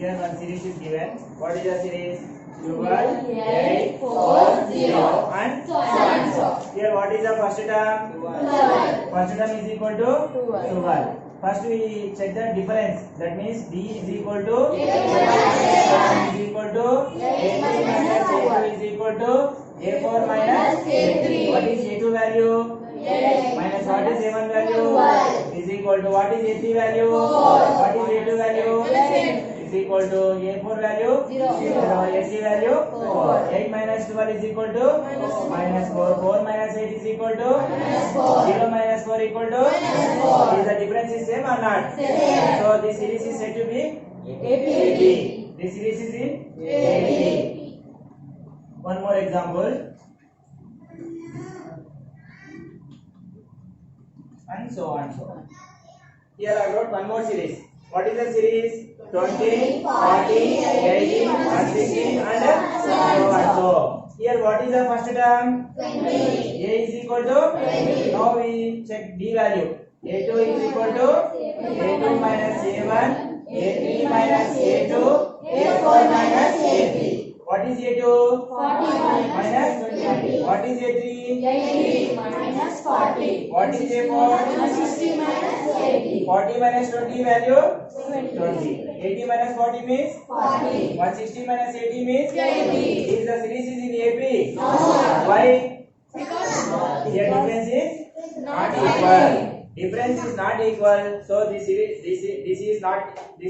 Here one series is given. What is the series? 12, 8, 4, 0 and so on. Here what is the first term? 12. First term is equal to 12. First we check the difference. That means D is equal to A1 is equal to A3 minus A2 is equal to A4 minus A3. What is A2 value? Minus what is A1 value? Is equal to what is A3 value? What is A2 value? Is equal to A4 value? 0. A3 value? 4. 8 minus 12 is equal to minus 4. 4 minus 8 is equal to minus 4. 0 minus 4 equal to minus 4. Is the difference is same or not? Same. So this series is said to be AP. This series is in AP. One more example. And so on. Here I wrote one more series. What is the series? 20, 40, 80, and 16 and so on. So here what is the first term? 20. A is equal to 20. Now we check D value. A2 is equal to A2 minus A1, A3 minus A2, A4 minus A3. What is A2? 40 minus 20. What is A3? 80 minus 40. What is A4? 60 minus 80. 40 minus 20 value? 20. 80 minus 40 means? 40. 160 minus 80 means? 80. Is the series is in AP? No. Why? Because here difference is not equal. Difference is not equal. So this series, this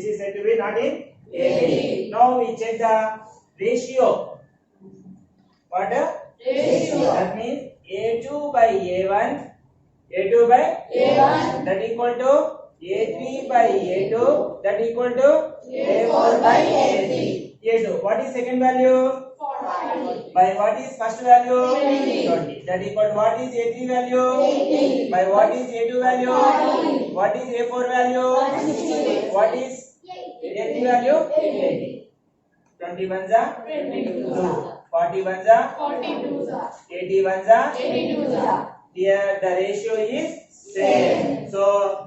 is said to be not in AP. Now we check the ratio. What? Ratio. That means A2 by A1. A2 by A1. That equal to A3 by A2. That equal to A4 by A3. A2. What is second value? 40. By what is first value? 20. That equal to what is A3 value? 80. By what is A2 value? 40. What is A4 value? 160. What is A3 value? 80. 21 za 22 41 za 42 81 za 82. Here the ratio is same. So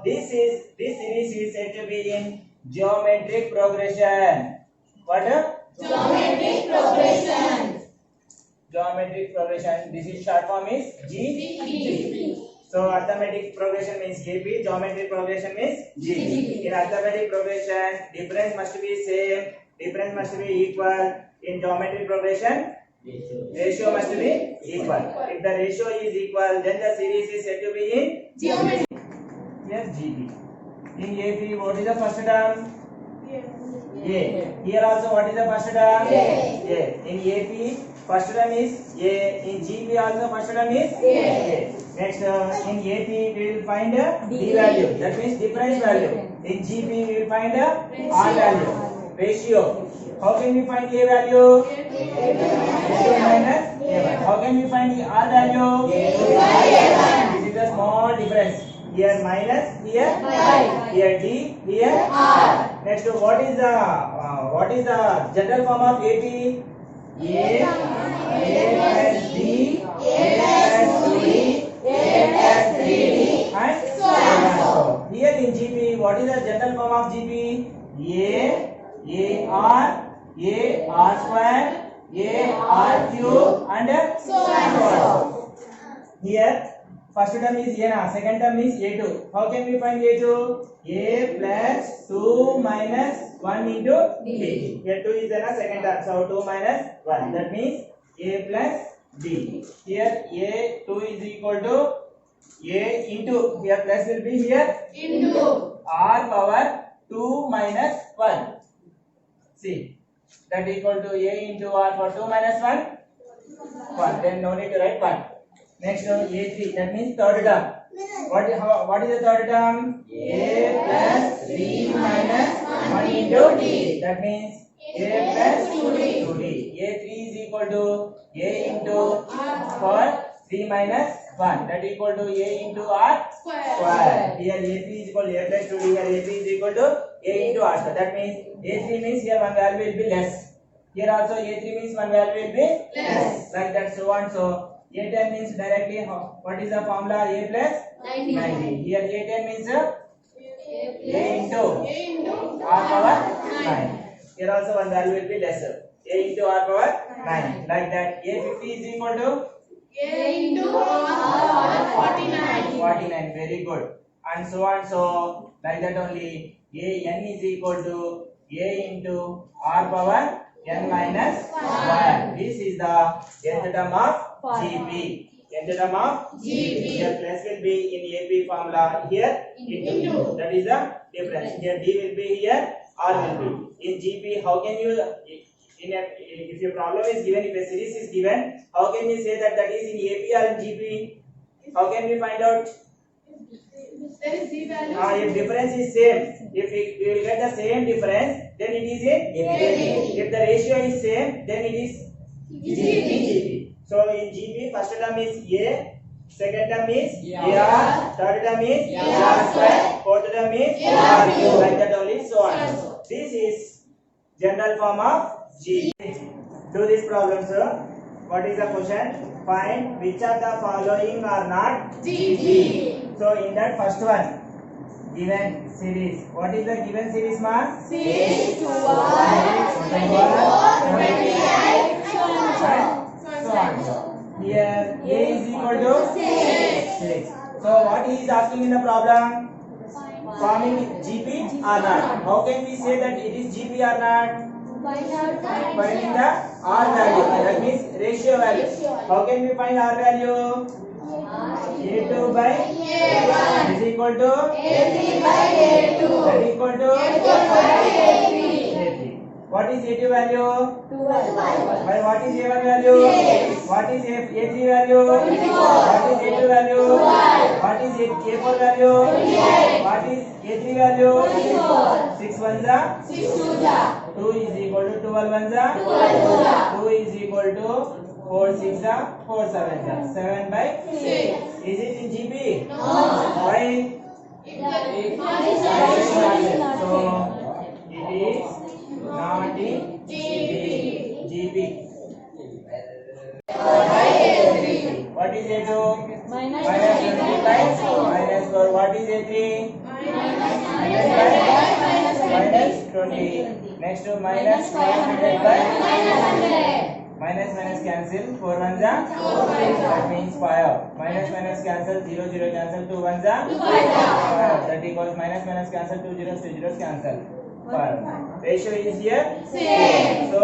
this series is said to be in geometric progression. What? Geometric progression. Geometric progression. This is short form is GP. So arithmetic progression means AP. Geometric progression means GP. In arithmetic progression, difference must be same. Difference must be equal. In geometric progression, ratio must be equal. If the ratio is equal, then the series is said to be in geometry. Yes, GP. In AP, what is the first term? A. Here also, what is the first term? A. In AP, first term is A. In GP also, first term is A. Next, in AP, we will find D value. That means difference value. In GP, we will find R value. Ratio. How can we find A value? A2 minus A1. How can we find the R value? A2 by A1. This is a small difference. Here minus, here here D, here R. Next, what is the general form of AP? A plus D, A plus 2D, A plus 3D, and so on. Here in GP, what is the general form of GP? R square, R cube, and so on. Here, first term is A, second term is A2. How can we find A2? A plus 2 minus 1 into D. Here 2 is the second term, so 2 minus 1. That means A plus D. Here A2 is equal to A into, here plus will be here into R power 2 minus 1. See, that equal to A into R for 2 minus 1. Then no need to write 1. Next A3, that means third term. What is the third term? A plus 3 minus 1 into D. That means A plus 2D. A3 is equal to A into R for 3 minus 1. That equal to A into R square. Here A3 is equal to A plus 2D. Here A3 is equal to A into R square. That means A3 means here one value will be less. Here also A3 means one value will be less. Like that, so on. So A10 means directly what is the formula? A plus 90. Here A10 means A into R power 9. Here also one value will be lesser. A into r power 9. Like that. A50 is equal to A into R power 49. 49. Very good. And so on. So like that only. A n is equal to A into r power n minus 1. This is the nth term of GP. Nth term of GP. Here plus will be in AP formula. Here into. That is the difference. Here D will be here. R will be. In GP, how can you if your problem is given, if a series is given, how can you say that is in AP or in GP? How can we find out? There is Z value. If difference is same, if we will get the same difference, then it is in AP. If the ratio is same, then it is GP. So in GP, first term is A, second term is AR, third term is AR square, fourth term is AR cube, like that only, so on. This is general form of G. Do this problem, sir. What is the question? Find which of the following are not GP. So in that first one, given series. What is the given series, ma? 6, 21, 24, 28, so on. Here A is equal to 6. So what he is asking in the problem? Forming GP or not? How can we say that it is GP or not? Finding the R value. That means ratio value. How can we find R value? A2 by A1 is equal to A3 by A2. that is equal to A4 by A3. A3. What is A2 value? 12. By what is A1 value? 6. What is A3 value? 24. What is A2 value? 12. What is A4 value? 28. What is A3 value? 24. 6 ones are 6 2s are 2 is equal to 12 ones are 12 2s are 2 is equal to 4 6 are 4 7 are 7 by 6. Is it in GP? No. Why? So it is not in GP. What is A2? Minus 20 by minus 4. What is A3? Minus 20. Next to minus 500 by minus cancel. 4 ones are 4 5s that means 5. Minus cancel. 0 0 cancel. 2 ones are 2 5s 5. That equals minus cancel. 2 zeros cancel. 5. Ratio is here Same. So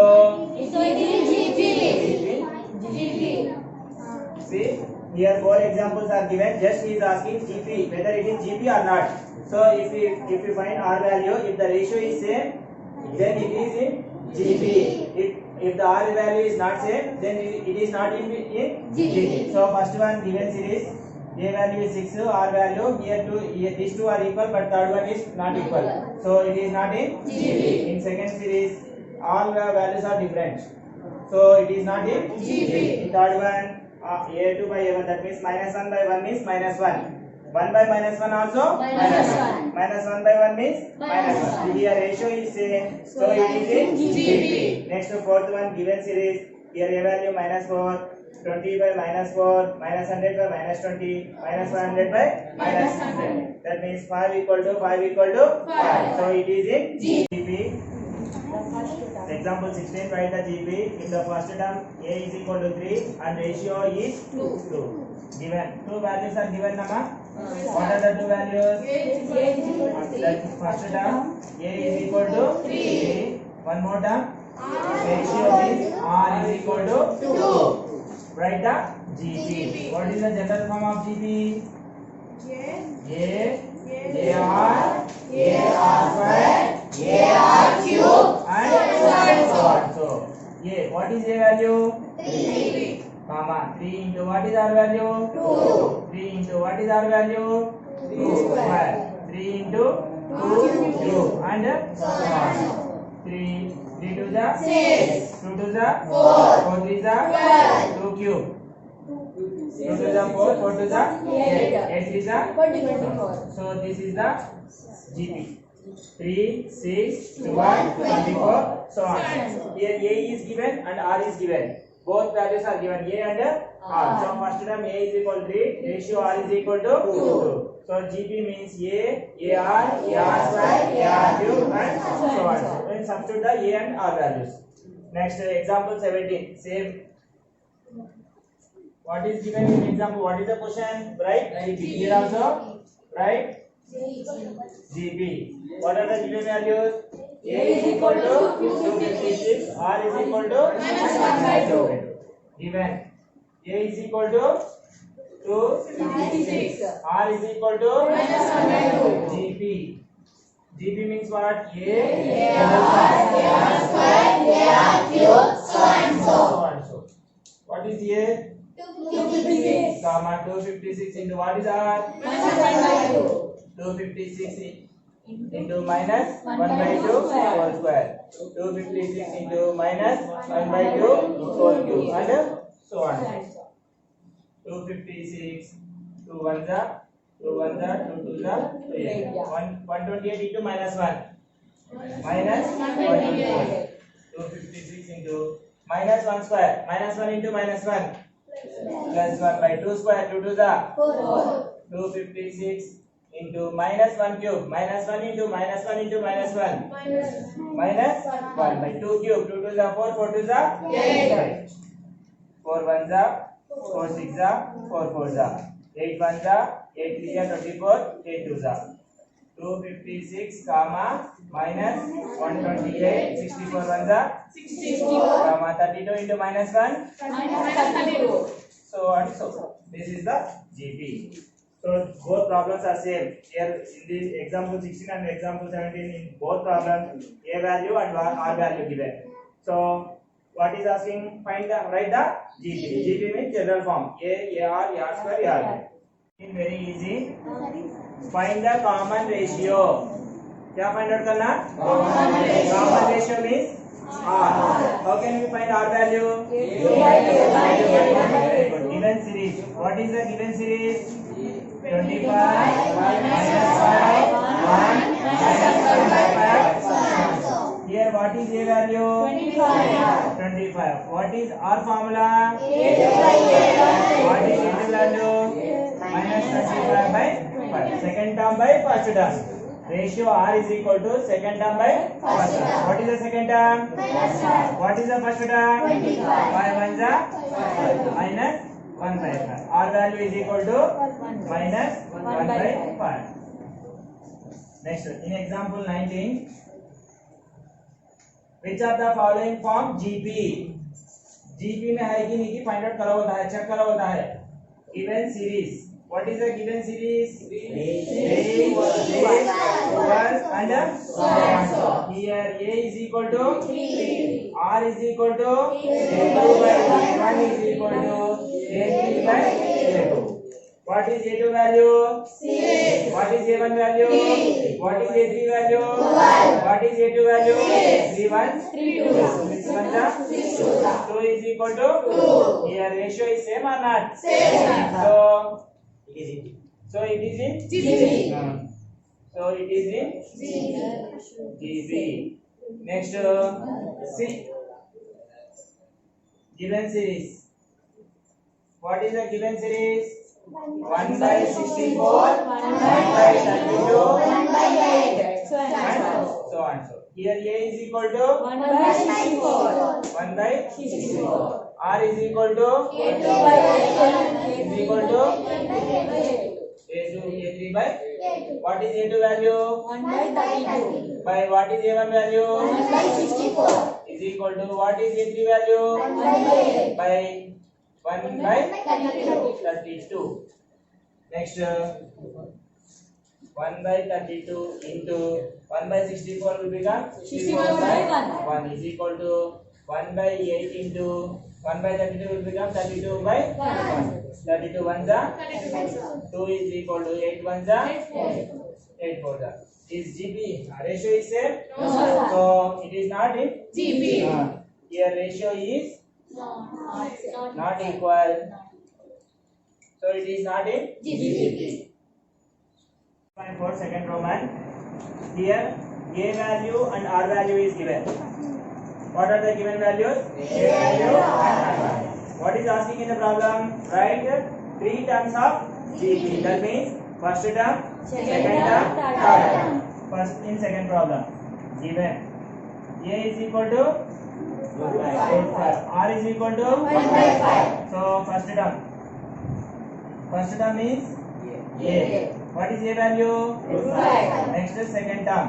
it is GP. GP. See, here 4 examples are given. Just he is asking GP, whether it is GP or not. So if we find R value, if the ratio is same, then it is in GP. If the R value is not same, then it is not in GP. So first one given series, A value is 6, R value here these two are equal, but third one is not equal. So it is not in GP. In second series, all values are different. So it is not in GP. In third one, A2 by A1, that means minus 1 by 1 means minus 1. 1 by minus 1 also Minus 1. Minus 1 by 1 means Minus minus 1. 1. Here ratio is same, so it is in GP. Next to fourth one given series, here A value minus 4, 20 by minus 4, minus 100 by minus 20, minus 100 by minus 100. That means 5 equal to 5. So it is in GP. Example 16, write the GP. In the first term, A is equal to 3 and ratio is 2. Given. Two values are given, Nama. What are the two values? That first term, A is equal to 3. One more term, ratio is R is equal to 2. Write the GP. What is the general form of GP? A, AR, AR square, AR cube, and so on. So, A, what is A value? 3. Comma, 3 into what is R value? 2. 3 into what is R value? 2 square. 3 into 2 cube and so on. 3 to the 6. 2 to the 4. 4 is the 12. 2 cube. 2 to the 4 to the 8 is the 24. so this is the GP. 3, 6, 12, 24, so on. Here A is given and R is given. Both values are given, A and R. So first term A is equal to 3, ratio R is equal to 2. So GP means A, AR, AR square, AR cube, and so on. Then substitute the A and R values. Next example 17. Same. What is given in example? What is the question? Right? GP. Here also. Right? GP. What are the given values? A is equal to 256. R is equal to -1/2. Given. A is equal to 256. R is equal to -1/2. GP. GP means what? A, AR square, AR cube, so and so. What is A? 256. Comma 256 into what is R? -1/2. 256 into -1/2 whole square. 256 into -1/2 whole cube and so on. 256 2 1 za 2 1 za 2 2 za 3. 128 into -1 -128. 256 into -1 square. -1 into -1 plus 1 by 2 square. 2 2 za 256 into -1 cube. -1 into -1 into -1 -1 by 2 cube. 2 2 za 4. 4 2 za 8. 4 1 za 4 6 za 4 4 za 8 1 za 8 3 za 24. 8 2 za 256 comma minus 128. 64 1 za 64 comma 32 into -1 -32. so and so. This is the GP. So both problems are same. Here in this example 16 and example 17, in both problems A value and R value given. So what is asking? Find the write the GP. GP means general form. A, AR, AR square, AR. It's very easy. Find the common ratio. क्या find out करना? Common ratio means R. How can we find R value? Given series. What is the given series? 25 minus 5 1 minus 5. Here what is A value? 25. What is R formula? What is A value? Minus 25 by 5. Second term by first term. Ratio R is equal to second term by first term. What is the second term? What is the first term? 5 1 za 5 minus 1 by 5. R value is equal to minus 1 by 5. Next, in example 19, which of the following form GP? GP में है कि नहीं कि find out करा होता है, check करा होता है. Given series. What is the given series? 3, 1 and so on. Here A is equal to 3. R is equal to A2 by A1 is equal to A3 by A2. What is A2 value? 6. What is A1 value? 3. What is A3 value? 12. What is A2 value? 3 1 3 2. 6 1 6 2 is equal to 2. Here ratio is same or not? Same. So it is in GP. So it is in GP. Next C. Given series. What is the given series? 1 by 64, 1 by 32, 1 by 8, and so on. So here A is equal to 1 by 64. 1 by 64. R is equal to A2 by A1 is equal to A2. A3 by what is A2 value? 1 by 32. By what is A1 value? 1 by 64. Is equal to what is A3 value? 1 by 8. By 1 by 32. 32. Next 1 by 32 into 1 by 64 will become 64 by 1. 1 is equal to 1 by 8 into 1 by 32 will become 32 by 1. 32 1 are 2 is equal to 8 1 are 8 4 are. Is GP ratio is same? No, sir. So it is not in GP. Here ratio is not equal. So it is not in GP. Point for second Roman. Here A value and R value is given. What are the given values? A value and R value. What is asking in the problem? Write 3 terms of GP. That means First term, second term, third term. First in second problem, given a is equal to root 5, r is equal to 1/5. So first term is a. What is a value? Root 5. Next second term.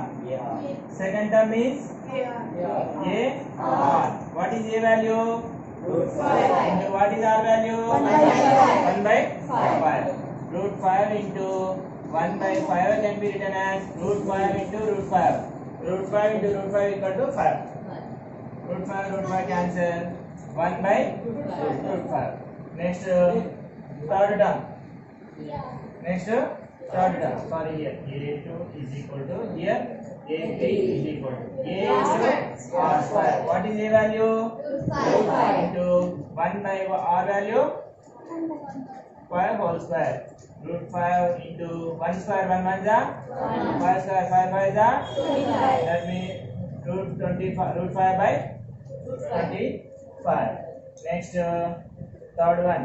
Second term is a r. What is a value? Root 5. Into what is r value? 1/5. 1/5. Root 5 into 1/5 can be written as root 5 into root 5. Root 5 into root 5 equal to 5. Root 5 cancel. 1/root 5. Next third term. Sorry, here a2 is equal to here a3 is equal to a into r square. What is a value? Root 5. Into 1/r value 5 whole square. Root 5 into 1 square 1 1 ja 5 square 5 5 ja 25. that means root 5/25. Next third one,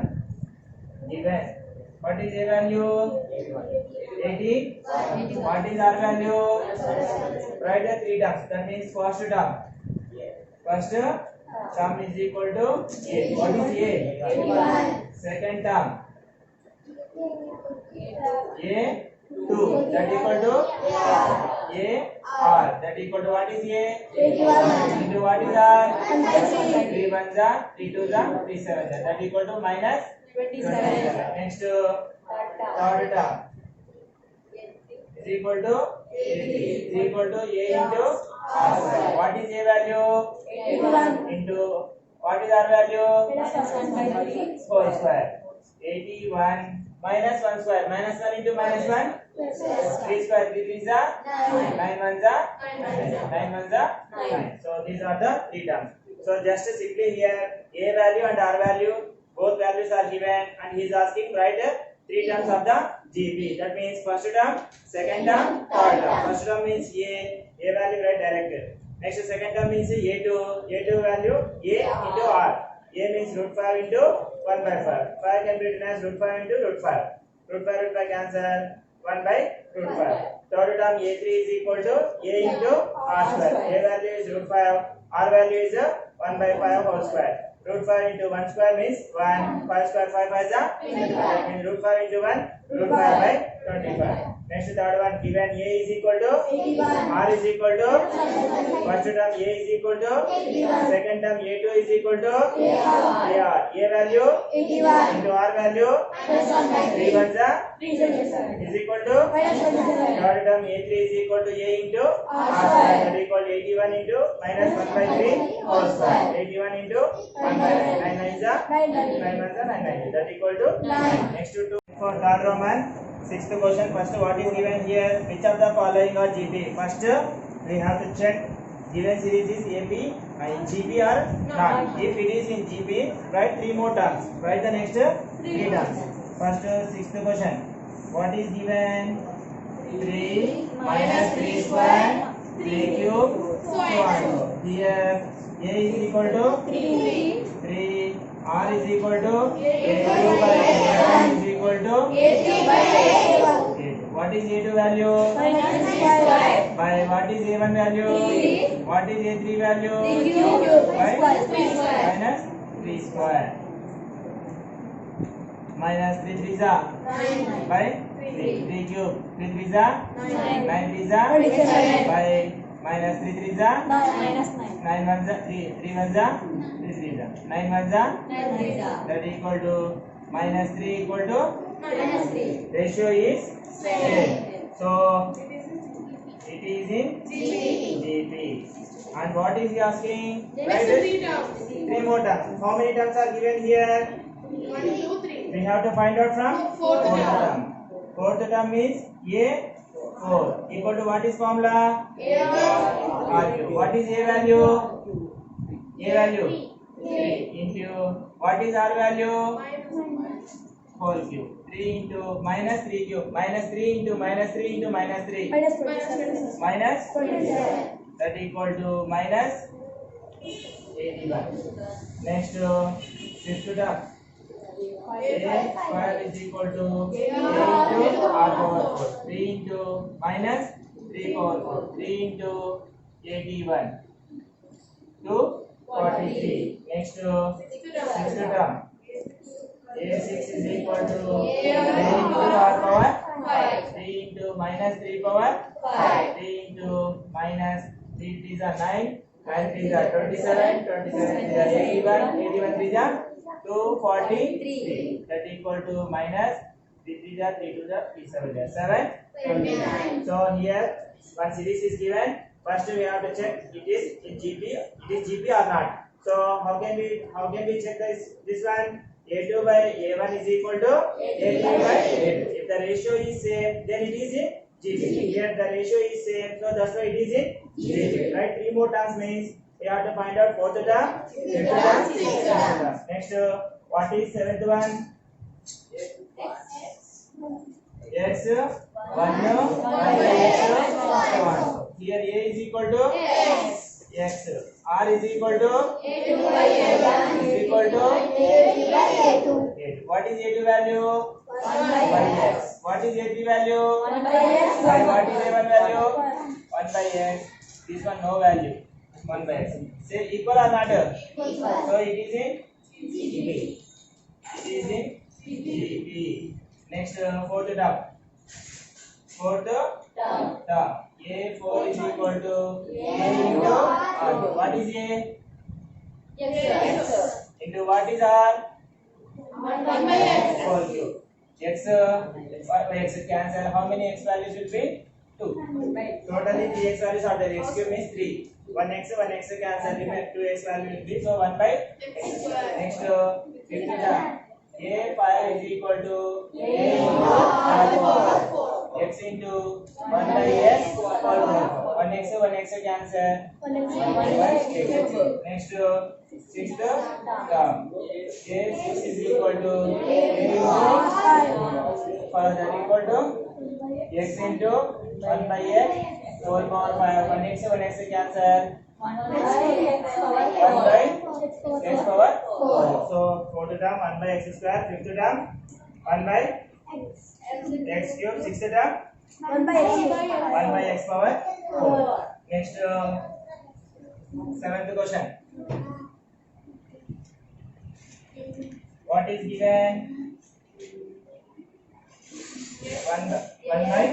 given what is a value? 80. What is r value? Write the three terms. That means first term is equal to a. What is a? 81. Second term a2, that equal to a r, that equal to what is a? 81. Into what is r? 1/3. 3 1 ja 3 2 ja 3 7 ja, that equal to minus 27. Next third term is equal to a into r square. What is a value? 81. Into what is r value? +1/3. Whole square. 81 minus 1 square. Minus 1 into minus 1. 3 square. 3 3 ja 9 1 ja 9 1 ja 9. So these are the three terms. So just simply here a value and r value, both values are given, and he is asking write three terms of the GP. That means first term, second term, third term. First term means a value write directly. Next second term means a2 value a into r. A means root 5 into 1/5. 5 can be written as root 5 into root 5. Root 5 cancel. 1/root 5. Third term a3 is equal to a into r square. A value is root 5. R value is 1/5 whole square. Root 5 into 1 square means 1. 5 square 5 5 ja. And root 5 into 1 root 5/25. Next third one, given a is equal to 81. r is equal to first term a is equal to 81. second term a2 is equal to AR. a value 81. into r value 3 1 ja 3/7. is equal to -27. third term a3 is equal to a into R r square. square, that equal to 81 into minus 1/3 whole square. 81 into 1/9. 9 9 ja 9 1 ja 9 9, that equal to 9. Next to for third Roman, sixth question. First, what is given here? Which of the following are GP? First, we have to check given series is AP GP or not. If it is in GP, write three more terms. Write the next three terms. First, sixth question. What is given? 3 minus 3 square 3 cube so on. Here a is equal to 3, r is equal to a2 by a1 is equal to a2. What is a2 value? By what is a1 value? 3. What is a3 value? By minus 3 square. Minus 3 3 ja by 3 cube. 3 3 ja 9 3 ja by minus 3 3 ja 9 1 ja 3 1 ja 3 3 ja 9 1 ja, that equal to minus 3 equal to ratio is same. So it is in GP. And what is he asking? Write it. Three more terms. How many terms are given here? We have to find out from fourth term. Fourth term is a4 equal to what is formula? RQ. What is a value? A value 3 into what is R value? Whole cube. 3 into minus 3 cube. Minus 3 into minus 3 into minus 3. Minus that equal to minus 81. Next fifth term. square is equal to a into r power 4. 3 into minus 3 power 4. 3 into 81 to 43. Next sixth term. A6 is equal to a into r power 5. 3 into minus 3 power 5. 3 into minus 3 is a 9. 9 is a 27. 27 is a 81. 81 is a 243. That equal to minus 3 is a 3 to the 7 is 7. 29. So here one series is given. First we have to check it is in GP. It is GP or not. So how can we check this one? A2 by A1 is equal to A2 by A2. If the ratio is same, then it is in GP. Here the ratio is same, so that's why it is in GP. Right? 3 more terms means we have to find out fourth term, fifth term, sixth term. Next, what is seventh one? X 1 by X 1. Here A is equal to X. R is equal to A2 by A1 is equal to A3 by A2. 8. What is A2 value? 1 by X. What is A3 value? 1 by X. And what is A1 value? 1 by X. This one no value. 1 by X. Say equal or not? So it is in GP. It is in GP. Next fourth term. Fourth term. A4 is equal to A into R. What is A? X. Into what is R? 1 by X. Equal to X. X cancel. How many X values will be? 2. Totally 3 X values are there. X cube means 3. 1 X cancel. Remain 2 X value will be. So 1 by X. Next fifth term. A5 is equal to A into R4. X into 1 by X whole power. 1 X cancel. 1 X. Next sixth term. A6 is equal to A into for that equal to X into 1 by X whole power 5. 1 X cancel. 1 by X power 4. So fourth term 1 by X square. Fifth term 1 by X cube. Sixth term 1 by X. 1 by X power 4. Next seventh question. What is given? 1 by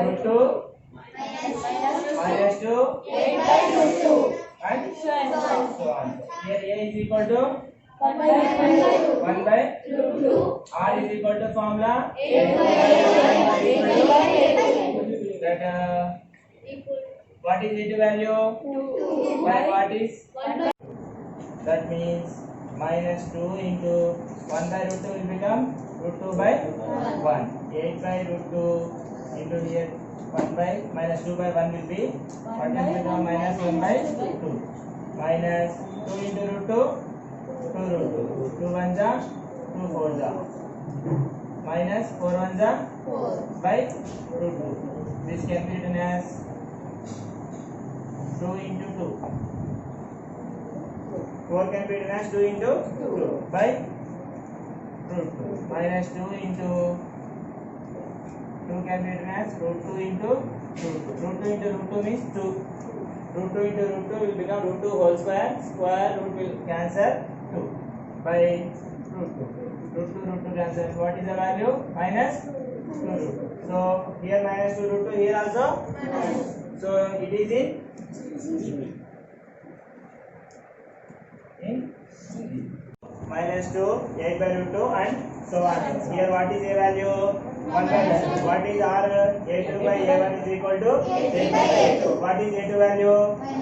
root 2 minus 2 and so on. Here A is equal to 1 by R is equal to formula that what is its value? By what is? That means minus 2 into 1 by root 2 will become root 2 by 1. 8 by root 2 into here 1 by minus 2 by 1 will be what will become minus 1 by 2. Minus 2 into root 2, 2 root 2. 2 1 ja, 2 4 ja. Minus 4 1 ja by root 2. This can be written as 2 into 2. 4 can be written as 2 into 2 by root 2. Minus 2 into 2 can be written as root 2 into root 2. Root 2 into root 2 means 2. Root 2 into root 2 will become root 2 whole square. Square root will cancel 2 by root 2. Root 2 cancel. What is the value? Minus 2 root 2. So here minus 2 root 2, here also. So it is in minus 2, 8 by root 2 and so on. Here what is a value? 1 by 2. What is R? A2 by A1 is equal to 8 by A2. What is A2 value?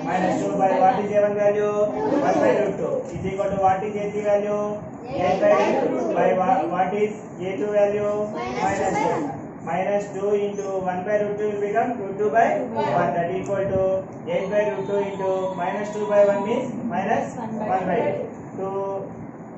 Minus 2 by what is A1 value? 1 by root 2 is equal to what is A3 value? 8 by 2 by what is A2 value? Minus 2. Minus 2 into 1 by root 2 will become root 2 by 1. That equal to 8 by root 2 into minus 2 by 1 means minus 1 by 2.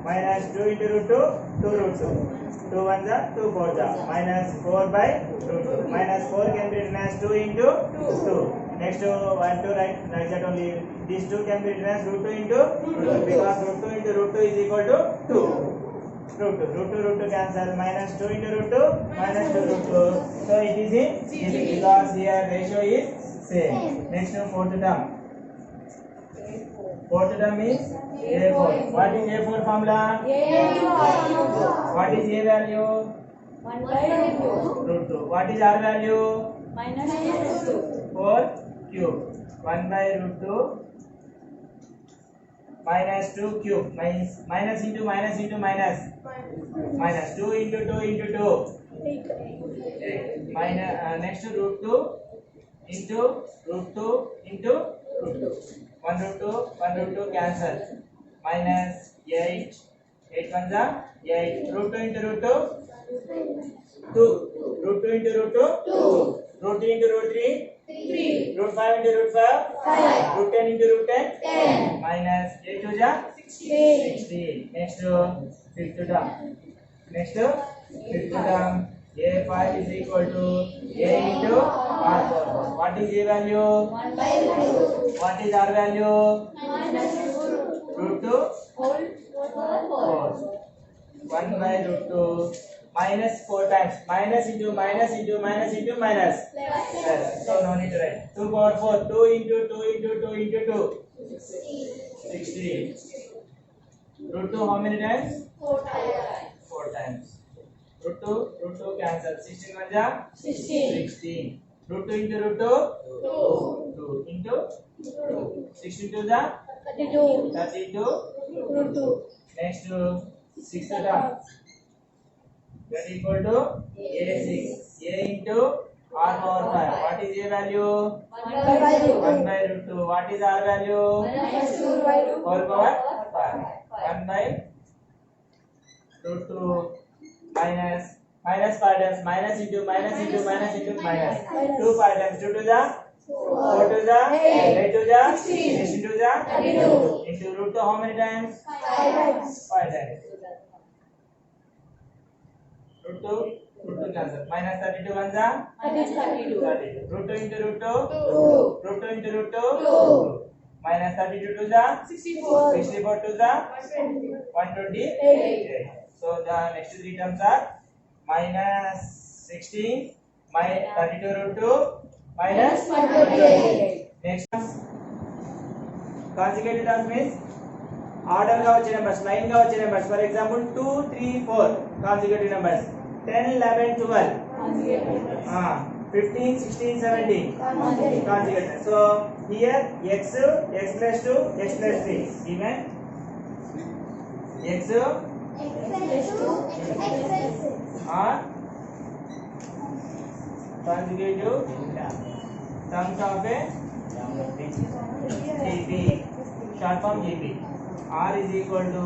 Minus 2 into root 2, 2 root 2. 2 1 ja, 2 4 ja. Minus 4 by root 2. Minus 4 can be written as 2 into 2. Next 1 2 right that only. These 2 can be written as root 2 into root 2 because root 2 into root 2 is equal to 2. root 2. Root 2 cancel. Minus 2 into root 2. Minus 2 root 2. So it is in GP because here ratio is same. Next to fourth term. Fourth term is A4. What is A4 formula? What is A value? 1 by root Root 2. What is R value? 2 minus 2. 4 cube. 1 by root 2 minus 2 cube. Minus into minus into minus. Minus 2 into 2 into 2. 8. Minus next to root 2 into root 2 into root 2. 1 root 2, 1 root 2 cancel. Minus 8. 8 ones are 8. Root 2 into root 2. 2. Root 2 into root 2. 2. Root 3 into root 3. 3. Root 5 into root 5. 5. Root 10 into root 10. 10. Minus 8 to the 16. Next to fifth term. Next to fifth term. A5 is equal to A into R4. What is A value? 1 by root 2 What is R value? minus Root 2. whole 4. 1 by root 2 minus 4 times. Minus into minus into minus into minus. Plus. So no need to write. 2 power 4. 2 into 2 into 2 into 2. 16. Root 2 how many times? 4 times. 4 times. Root 2 cancel. 16 ones are 16. 16. Root 2 into root 2. 2 into 2. 16 to the 32. 32. Root 2. Next to sixth term. That equal to A6. A into R power 5. What is A value? 1 by root 1 by root 2. What is R value? minus 2 by root Whole power 5. 1 by root 2 minus 5 times. Minus into minus into minus into minus. 2 5 times. 2 to the 4 to the 8 to the 16 to the 32. Into root 2 how many times? 5 times. 5 times. Root 2 cancel. Minus 32 ones are? That is 32. 32. Root 2 into root 2. 2. Root 2 into root 2. 2. Minus 32 to the 64. 64 to the 128. 8. So the next three terms are minus 16, minus 32 root 2, minus 128. next conjugated terms means order గా వచ్చే numbers, line గా వచ్చే numbers. For example, 2, 3, 4 conjugated numbers. 10, 11, 12. 15, 16, 17 conjugated. So here x plus 2, x plus 3 given x are conjugative terms of a GP, short form GP. R is equal to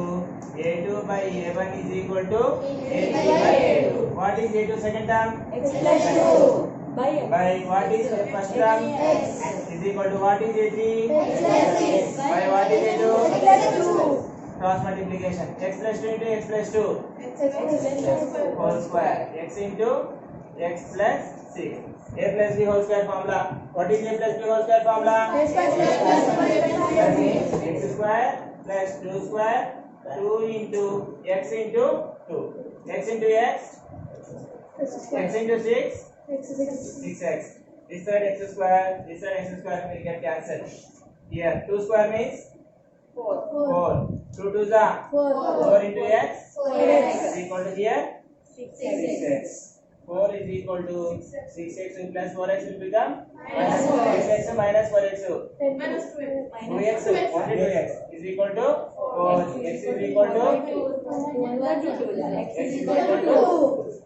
A2 by A1 is equal to A3 by A2. What is A2 second term? X plus 2 By what is first term? X is equal to what is A3? X plus 6 By what is A2? X plus 2 Cross multiplication. X plus 2 into X plus 2 whole square. X into X plus 6. A plus B whole square formula. What is A plus B whole square formula? That means X square plus 2 square 2 into X into 2. X into X. X into 6. 6x. This side x square, this side x square will get cancelled. Here 2 square means 4. 2 to the 4 into x 4x is equal to here 6x 6x. 4 is equal to 6x plus 4x will become Minus 4x. 6x minus 4x. 2x only 2x is equal to 4. X is equal to X x is equal to 2.